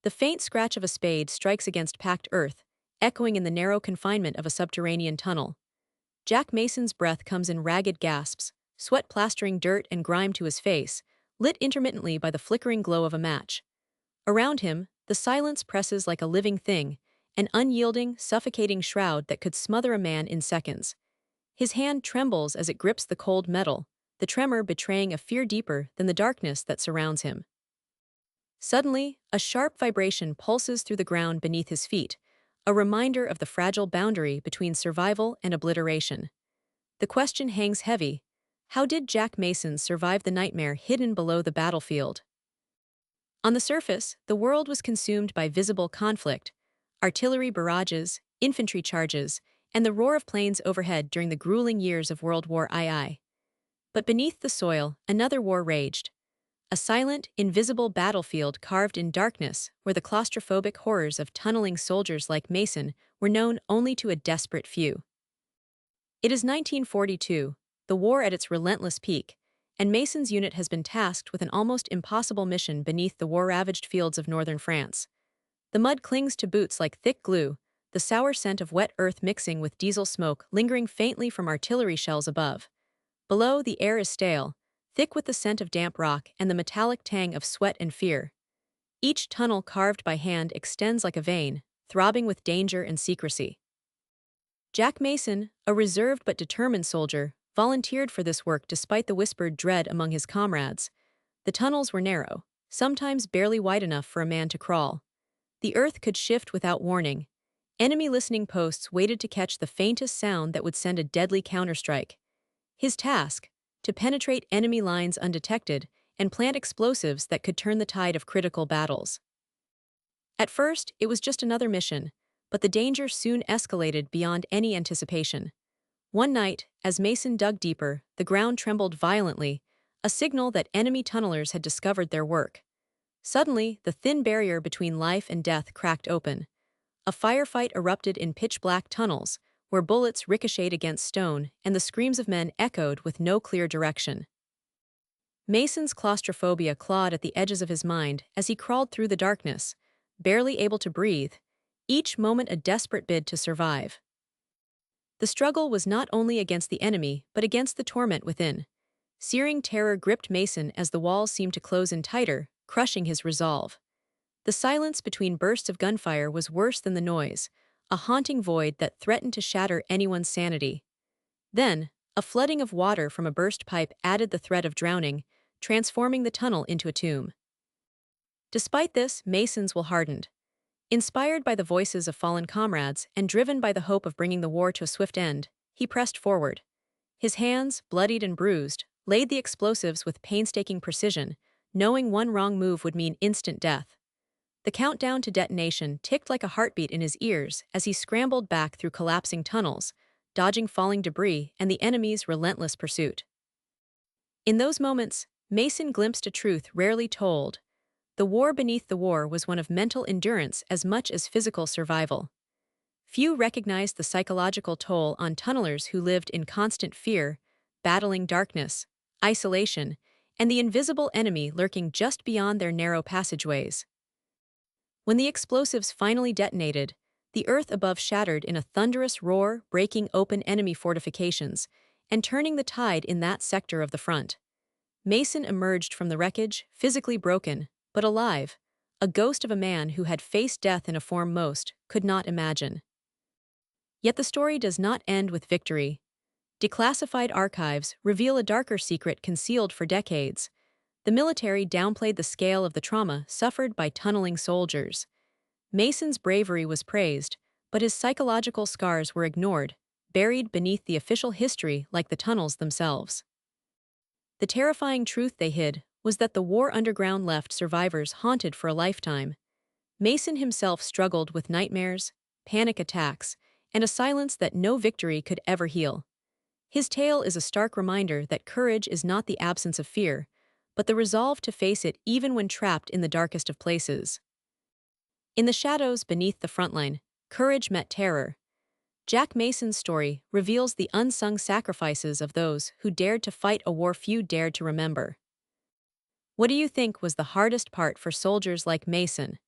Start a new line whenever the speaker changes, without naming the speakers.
The faint scratch of a spade strikes against packed earth, echoing in the narrow confinement of a subterranean tunnel. Jack Mason's breath comes in ragged gasps, sweat plastering dirt and grime to his face, lit intermittently by the flickering glow of a match. Around him, the silence presses like a living thing, an unyielding, suffocating shroud that could smother a man in seconds. His hand trembles as it grips the cold metal, the tremor betraying a fear deeper than the darkness that surrounds him. Suddenly, a sharp vibration pulses through the ground beneath his feet, a reminder of the fragile boundary between survival and obliteration. The question hangs heavy: how did Jack Mason survive the nightmare hidden below the battlefield? On the surface, the world was consumed by visible conflict: artillery barrages, infantry charges, and the roar of planes overhead during the grueling years of World War II. But beneath the soil, another war raged. A silent, invisible battlefield carved in darkness where the claustrophobic horrors of tunneling soldiers like Mason were known only to a desperate few. It is 1942, the war at its relentless peak, and Mason's unit has been tasked with an almost impossible mission beneath the war-ravaged fields of northern France. The mud clings to boots like thick glue, the sour scent of wet earth mixing with diesel smoke lingering faintly from artillery shells above. Below, the air is stale, thick with the scent of damp rock and the metallic tang of sweat and fear. Each tunnel carved by hand extends like a vein, throbbing with danger and secrecy. Jack Mason, a reserved but determined soldier, volunteered for this work despite the whispered dread among his comrades. The tunnels were narrow, sometimes barely wide enough for a man to crawl. The earth could shift without warning. Enemy listening posts waited to catch the faintest sound that would send a deadly counterstrike. His task: to penetrate enemy lines undetected and plant explosives that could turn the tide of critical battles. At first, it was just another mission, but the danger soon escalated beyond any anticipation. One night, as Mason dug deeper, the ground trembled violently, a signal that enemy tunnelers had discovered their work. Suddenly, the thin barrier between life and death cracked open. A firefight erupted in pitch-black tunnels, where bullets ricocheted against stone and the screams of men echoed with no clear direction. Mason's claustrophobia clawed at the edges of his mind as he crawled through the darkness, barely able to breathe, each moment a desperate bid to survive. The struggle was not only against the enemy but against the torment within. Searing terror gripped Mason as the walls seemed to close in tighter, crushing his resolve. The silence between bursts of gunfire was worse than the noise, a haunting void that threatened to shatter anyone's sanity. Then, a flooding of water from a burst pipe added the threat of drowning, transforming the tunnel into a tomb. Despite this, Mason's will hardened. Inspired by the voices of fallen comrades and driven by the hope of bringing the war to a swift end, he pressed forward. His hands, bloodied and bruised, laid the explosives with painstaking precision, knowing one wrong move would mean instant death. The countdown to detonation ticked like a heartbeat in his ears as he scrambled back through collapsing tunnels, dodging falling debris and the enemy's relentless pursuit. In those moments, Mason glimpsed a truth rarely told. The war beneath the war was one of mental endurance as much as physical survival. Few recognized the psychological toll on tunnelers who lived in constant fear, battling darkness, isolation, and the invisible enemy lurking just beyond their narrow passageways. When the explosives finally detonated, the earth above shattered in a thunderous roar, breaking open enemy fortifications and turning the tide in that sector of the front. Mason emerged from the wreckage, physically broken, but alive, a ghost of a man who had faced death in a form most could not imagine. Yet the story does not end with victory. Declassified archives reveal a darker secret concealed for decades. The military downplayed the scale of the trauma suffered by tunneling soldiers. Mason's bravery was praised, but his psychological scars were ignored, buried beneath the official history like the tunnels themselves. The terrifying truth they hid was that the war underground left survivors haunted for a lifetime. Mason himself struggled with nightmares, panic attacks, and a silence that no victory could ever heal. His tale is a stark reminder that courage is not the absence of fear, but the resolve to face it even when trapped in the darkest of places. In the shadows beneath the frontline, courage met terror. Jack Mason's story reveals the unsung sacrifices of those who dared to fight a war few dared to remember. What do you think was the hardest part for soldiers like Mason?